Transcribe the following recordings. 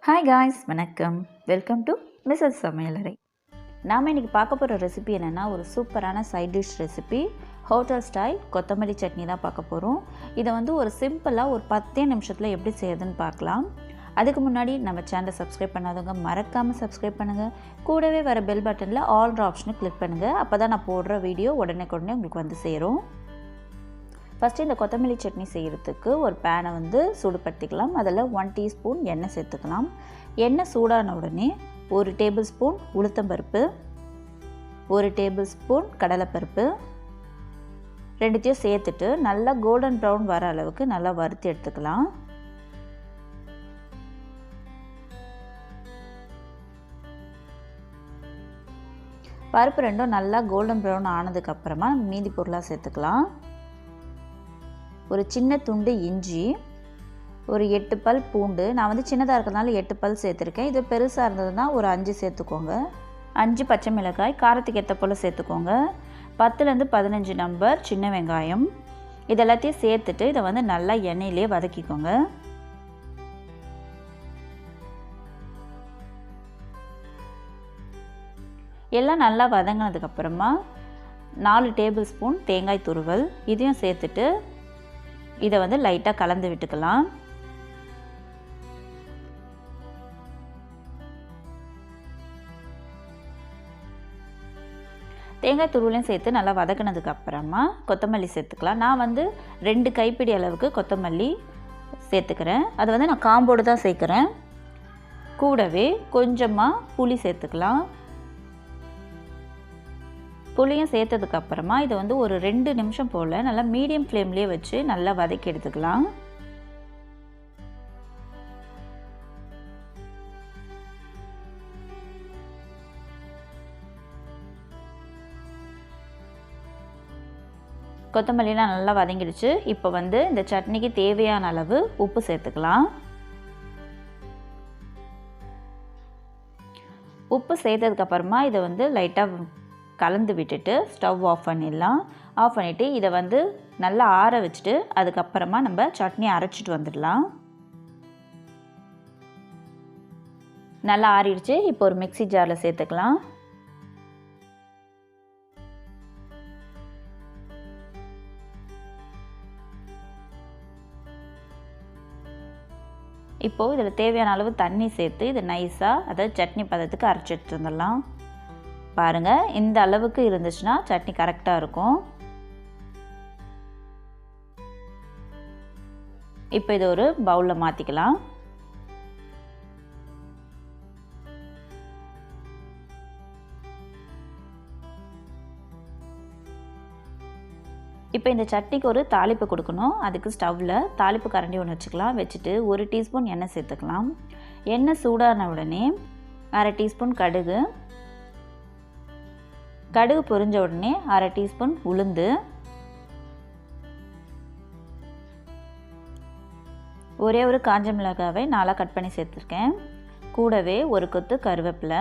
Hi guys, வணக்கம். Welcome to MrsSamalayarai. நாம் இன்றைக்கி பார்க்க போகிற ரெசிபி என்னென்னா, ஒரு சூப்பரான side dish recipe, hotel style கொத்தமல்லி சட்னி தான் பார்க்க போகிறோம். இதை ஒரு சிம்பிளாக ஒரு 10 நிமிஷத்தில் எப்படி செய்யுதுன்னு பார்க்கலாம். அதுக்கு முன்னாடி நம்ம சேனலை சப்ஸ்கிரைப் பண்ணாதவங்க மறக்காமல் சப்ஸ்கிரைப் பண்ணுங்கள். கூடவே வர பெல் பட்டனில் ஆல்ற ஆப்ஷனை கிளிக் பண்ணுங்கள். அப்போ தான் நான் போடுற வீடியோ உடனே உங்களுக்கு சேரும். ஃபஸ்ட்டு இந்த கொத்தமல்லி சட்னி செய்கிறதுக்கு ஒரு பேனை சூடுபடுத்திக்கலாம். அதில் 1 டீஸ்பூன் எண்ணெய் சேர்த்துக்கலாம். எண்ணெய் சூடான உடனே 1 டேபிள் ஸ்பூன் உளுத்தம்பருப்பு, 1 டேபிள் ஸ்பூன் கடலைப்பருப்பு ரெண்டுத்தையும் சேர்த்துட்டு நல்லா கோல்டன் ப்ரௌன் வர அளவுக்கு நல்லா வறுத்து எடுத்துக்கலாம். பருப்பு ரெண்டும் நல்லா கோல்டன் ப்ரௌன் ஆனதுக்கப்புறமா மீதி பொருளாக சேர்த்துக்கலாம். ஒரு சின்ன துண்டு இஞ்சி, ஒரு 8 பல் பூண்டு. நான் சின்னதாக இருக்கிறதுனால 8 பல் சேர்த்துருக்கேன். இது பெருசாக இருந்ததுன்னா ஒரு 5 சேர்த்துக்கோங்க. 5 பச்சை மிளகாய், காரத்துக்கு ஏற்ற போல் சேர்த்துக்கோங்க. 10லேருந்து 15 நம்பர் சின்ன வெங்காயம். இது எல்லாத்தையும் சேர்த்துட்டு இதை நல்லா எண்ணெயிலே வதக்கிக்கோங்க. எல்லாம் நல்லா வதங்கினதுக்கப்புறமா 4 டேபிள் ஸ்பூன் தேங்காய் துருவல் இதையும் சேர்த்துட்டு இதை லைட்டாக கலந்து விட்டுக்கலாம். தேங்காய் துருவலையும் சேர்த்து நல்லா வதக்கினதுக்கு அப்புறமா கொத்தமல்லி சேர்த்துக்கலாம். நான் 2 கைப்பிடி அளவுக்கு கொத்தமல்லி சேர்த்துக்கிறேன். அதை நான் காம்போடு தான் சேர்க்குறேன். கூடவே கொஞ்சமாக புளி சேர்த்துக்கலாம். புளியும் சேர்த்ததுக்கப்புறமா இதை ஒரு 2 நிமிஷம் போல் நல்லா மீடியம் ஃப்ளேம்லேயே வச்சு நல்லா வதக்கி எடுத்துக்கலாம். கொத்தமல்லிலாம் நல்லா வதங்கிடுச்சு. இப்போ இந்த சட்னிக்கு தேவையான அளவு உப்பு சேர்த்துக்கலாம். உப்பு சேர்த்ததுக்கப்புறமா இதை லைட்டாக கலந்து விட்டுட்டு ஸ்டவ் ஆஃப் பண்ணிடலாம். ஆஃப் பண்ணிவிட்டு இதை நல்லா ஆற வச்சுட்டு அதுக்கப்புறமா நம்ம சட்னி அரைச்சிட்டு வந்துடலாம். நல்லா ஆறிடுச்சு. இப்போ ஒரு மிக்ஸி ஜாரில் சேர்த்துக்கலாம். இப்போது இதில் தேவையான அளவு தண்ணி சேர்த்து இதை நைஸாக, அதாவது சட்னி பதத்துக்கு அரைச்சி எடுத்து வந்துடலாம். பாருங்கள், இந்த அளவுக்கு இருந்துச்சுன்னா சட்னி கரெக்டாக இருக்கும். இப்போ இது ஒரு பவுலில் மாற்றிக்கலாம். இப்போ இந்த சட்னிக்கு ஒரு தாளிப்பு கொடுக்கணும். அதுக்கு ஸ்டவ்வில் தாளிப்பு கரண்டி ஒன்று வச்சுக்கலாம். வச்சுட்டு 1 டீஸ்பூன் எண்ணெய் சேர்த்துக்கலாம். எண்ணெய் சூடான உடனே 1/2 டீஸ்பூன் கடுகு, கடுகு பொரிஞ்ச உடனே 1/2 டீஸ்பூன் உளுந்து, ஒரே ஒரு காஞ்ச மிளகாவை 4 கட் பண்ணி சேர்த்துருக்கேன். கூடவே ஒரு கொத்து கருவேப்பிலை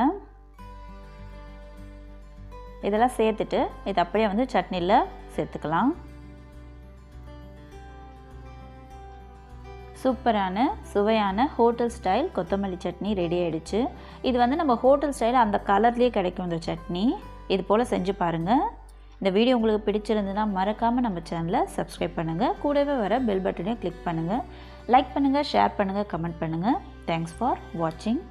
இதெல்லாம் சேர்த்துட்டு இது அப்படியே சட்னியில் சேர்த்துக்கலாம். சூப்பரான சுவையான ஹோட்டல் ஸ்டைல் கொத்தமல்லி சட்னி ரெடி ஆகிடுச்சு. இது நம்ம ஹோட்டல் ஸ்டைல் அந்த கலர்லேயே கிடைக்கும் இந்த சட்னி. இது போல் செஞ்சு பாருங்கள். இந்த வீடியோ உங்களுக்கு பிடிச்சிருந்ததுன்னா மறக்காமல் நம்ம சேனலை சப்ஸ்கிரைப் பண்ணுங்கள். கூடவே வர பெல் பட்டனையும் கிளிக் பண்ணுங்கள். லைக் பண்ணுங்கள், ஷேர் பண்ணுங்கள், கமெண்ட் பண்ணுங்கள். தேங்க்ஸ் ஃபார் வாட்சிங்.